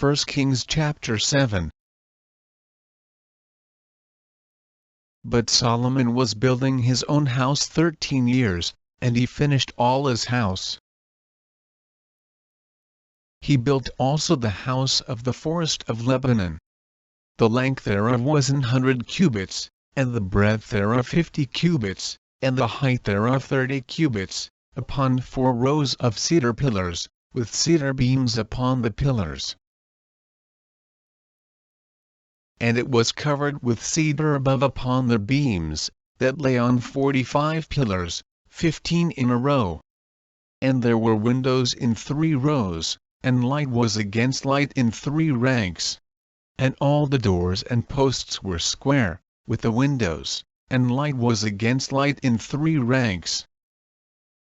1 Kings chapter 7. But Solomon was building his own house 13 years, and he finished all his house. He built also the house of the forest of Lebanon. The length thereof was 100 cubits, and the breadth thereof 50 cubits, and the height thereof 30 cubits, upon 4 rows of cedar pillars, with cedar beams upon the pillars. And it was covered with cedar above upon the beams, that lay on 45 pillars, 15 in a row. And there were windows in 3 rows, and light was against light in 3 ranks. And all the doors and posts were square, with the windows, and light was against light in 3 ranks.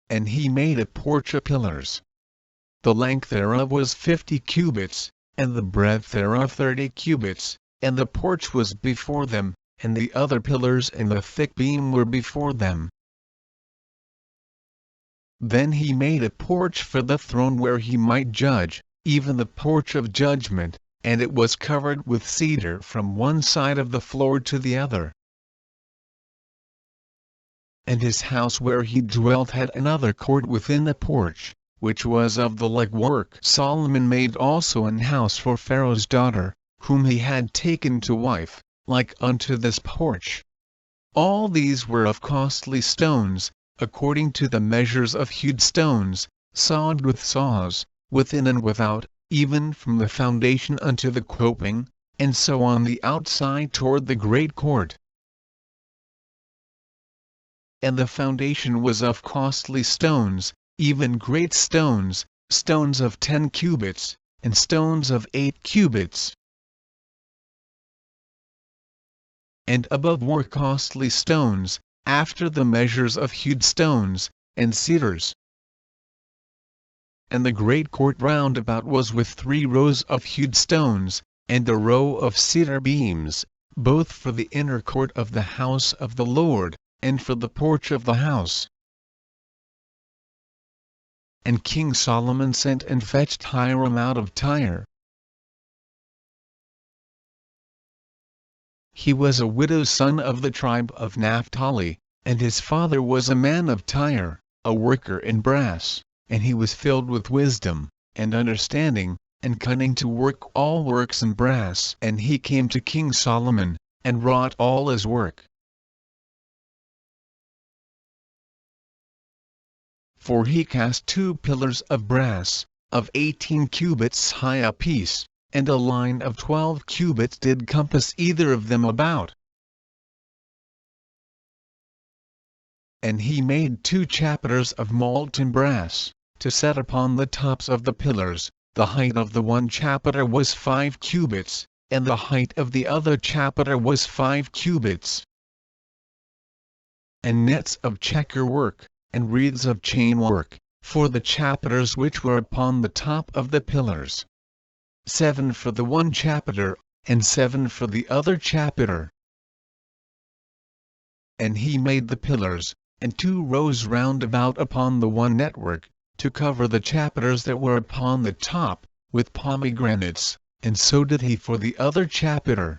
And he made a porch of pillars. The length thereof was 50 cubits, and the breadth thereof 30 cubits, and the porch was before them, and the other pillars and the thick beam were before them. Then he made a porch for the throne where he might judge, even the porch of judgment, and it was covered with cedar from one side of the floor to the other. And his house where he dwelt had another court within the porch, which was of the like work. Solomon made also an house for Pharaoh's daughter, whom he had taken to wife, like unto this porch. All these were of costly stones, according to the measures of hewed stones, sawed with saws, within and without, even from the foundation unto the coping, and so on the outside toward the great court. And the foundation was of costly stones, even great stones, stones of 10 cubits, and stones of 8 cubits. And above were costly stones, after the measures of hewed stones, and cedars. And the great court round about was with 3 rows of hewed stones, and a row of cedar beams, both for the inner court of the house of the Lord, and for the porch of the house. And King Solomon sent and fetched Hiram out of Tyre. He was a widow's son of the tribe of Naphtali, and his father was a man of Tyre, a worker in brass, and he was filled with wisdom, and understanding, and cunning to work all works in brass. And he came to King Solomon, and wrought all his work. For he cast 2 pillars of brass, of 18 cubits high apiece, and a line of 12 cubits did compass either of them about. And he made 2 chapiters of molten brass, to set upon the tops of the pillars. The height of the one chapiter was 5 cubits, and the height of the other chapiter was 5 cubits. And nets of checker work, and wreaths of chain work, for the chapiters which were upon the top of the pillars. 7 for the one chapiter, and 7 for the other chapiter. And he made the pillars, and 2 rows round about upon the one network, to cover the chapiters that were upon the top, with pomegranates, and so did he for the other chapiter.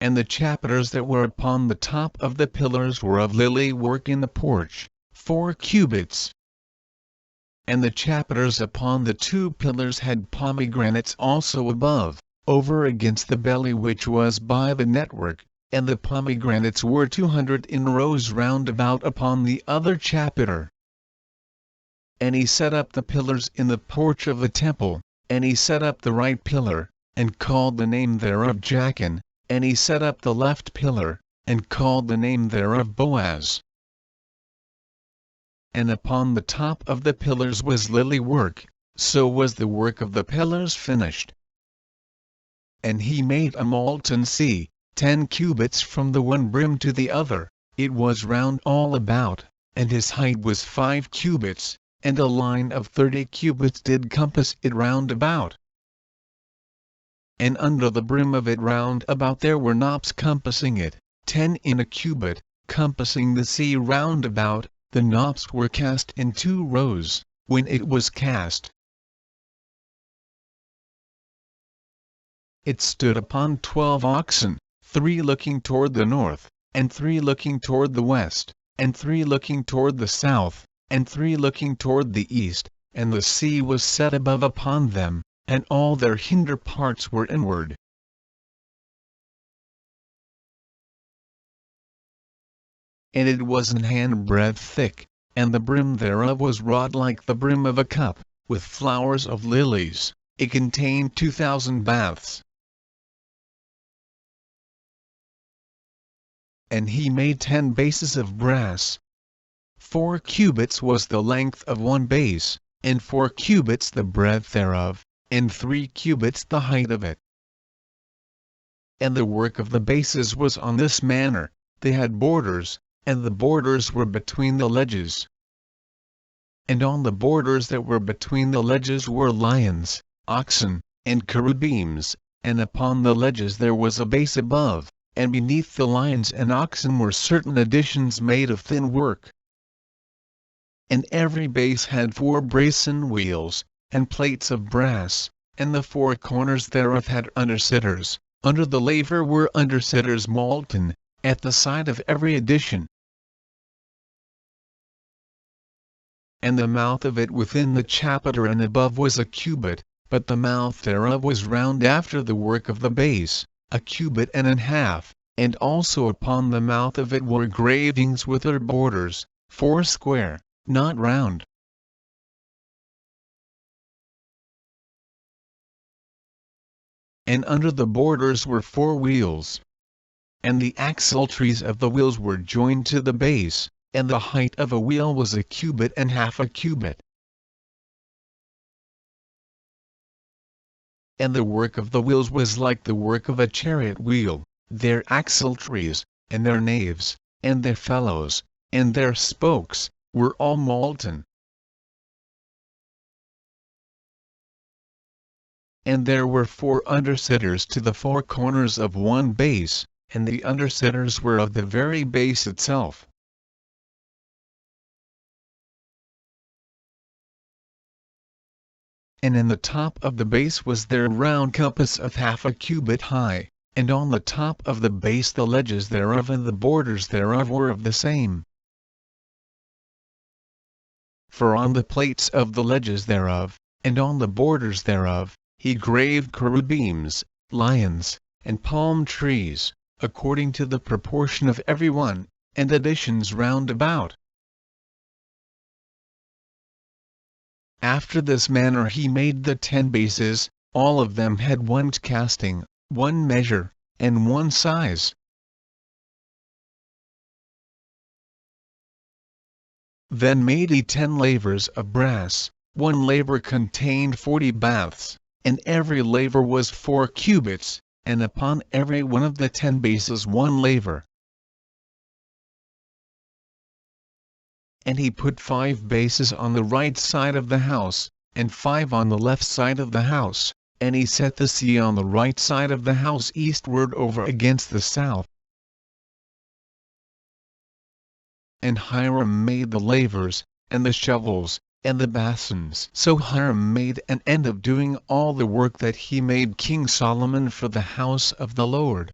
And the chapiters that were upon the top of the pillars were of lily work in the porch, 4 cubits. And the chapiters upon the 2 pillars had pomegranates also above, over against the belly which was by the network, and the pomegranates were 200 in rows round about upon the other chapiter. And he set up the pillars in the porch of the temple, and he set up the right pillar, and called the name thereof Jachin, and he set up the left pillar, and called the name thereof Boaz. And upon the top of the pillars was lily work, so was the work of the pillars finished. And he made a molten sea, 10 cubits from the one brim to the other, it was round all about, and his height was 5 cubits, and a line of 30 cubits did compass it round about. And under the brim of it round about there were knops compassing it, 10 in a cubit, compassing the sea round about. The knops were cast in 2 rows, when it was cast. it stood upon 12 oxen, 3 looking toward the north, and 3 looking toward the west, and 3 looking toward the south, and 3 looking toward the east, and the sea was set above upon them, and all their hinder parts were inward. And it was an handbreadth thick, and the brim thereof was wrought like the brim of a cup, with flowers of lilies. It contained 2,000 baths. And he made 10 bases of brass. 4 cubits was the length of one base, and 4 cubits the breadth thereof, and 3 cubits the height of it. And the work of the bases was on this manner: they had borders, and the borders were between the ledges. And on the borders that were between the ledges were lions, oxen, and cherubims, and upon the ledges there was a base above, and beneath the lions and oxen were certain additions made of thin work. And every base had 4 brazen wheels, and plates of brass, and the 4 corners thereof had undersitters. Under the laver were undersitters molten, at the side of every addition. And the mouth of it within the chapiter and above was a cubit, but the mouth thereof was round after the work of the base, a cubit and an half, and also upon the mouth of it were gravings with their borders, 4 square, not round. And under the borders were 4 wheels. And the axletrees of the wheels were joined to the base, and the height of a wheel was a cubit and half a cubit. And the work of the wheels was like the work of a chariot wheel, their axletrees, and their naves, and their felloes, and their spokes, were all molten. And there were 4 undersitters to the 4 corners of one base, and the undersitters were of the very base itself. And in the top of the base was there a round compass of half a cubit high, and on the top of the base the ledges thereof and the borders thereof were of the same. For on the plates of the ledges thereof, and on the borders thereof, he graved cherubims, lions, and palm trees, according to the proportion of every one, and additions round about. After this manner he made the 10 bases, all of them had 1 casting, 1 measure, and 1 size. Then made he 10 lavers of brass, 1 laver contained 40 baths, and every laver was 4 cubits, and upon every one of the 10 bases 1 laver. And he put 5 bases on the right side of the house, and 5 on the left side of the house, and he set the sea on the right side of the house eastward over against the south. And Hiram made the lavers, and the shovels, and the basins. So Hiram made an end of doing all the work that he made King Solomon for the house of the Lord.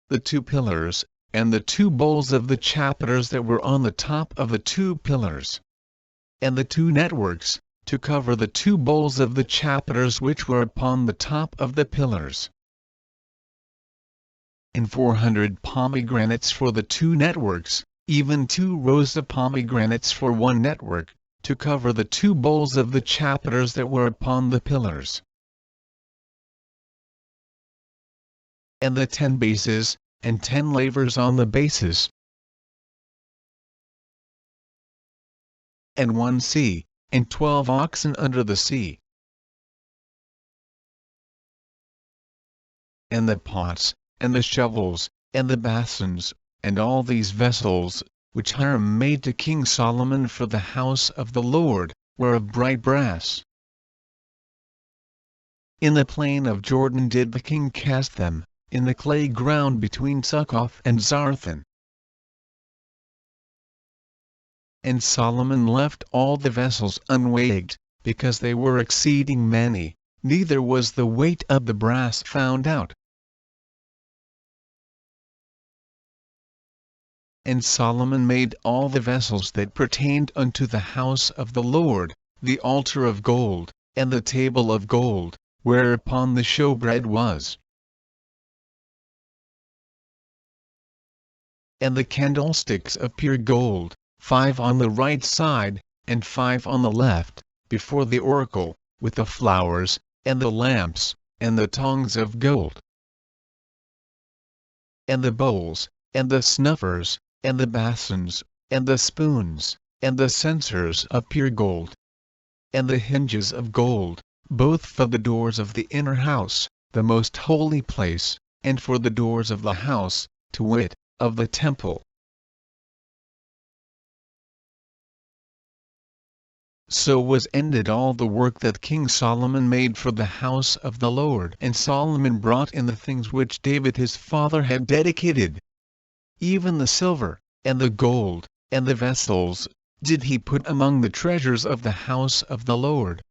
The 2 pillars, and the 2 bowls of the chapiters that were on the top of the 2 pillars. And the 2 networks, to cover the 2 bowls of the chapiters which were upon the top of the pillars. And 400 pomegranates for the 2 networks, even 2 rows of pomegranates for 1 network, to cover the 2 bowls of the chapiters that were upon the pillars. And the 10 bases, and 10 lavers on the bases. And 1 sea, and 12 oxen under the sea. And the pots, and the shovels, and the basins, and all these vessels, which Hiram made to King Solomon for the house of the Lord, were of bright brass. In the plain of Jordan did the king cast them, in the clay ground between Succoth and Zarthan. And Solomon left all the vessels unweighed, because they were exceeding many, neither was the weight of the brass found out. And Solomon made all the vessels that pertained unto the house of the Lord, the altar of gold, and the table of gold, whereupon the showbread was, and the candlesticks of pure gold, 5 on the right side, and 5 on the left, before the oracle, with the flowers, and the lamps, and the tongs of gold, and the bowls, and the snuffers, and the basins, and the spoons, and the censers of pure gold, and the hinges of gold, both for the doors of the inner house, the most holy place, and for the doors of the house, to wit, of the temple. So was ended all the work that King Solomon made for the house of the Lord. And Solomon brought in the things which David his father had dedicated. Even the silver, and the gold, and the vessels, did he put among the treasures of the house of the Lord.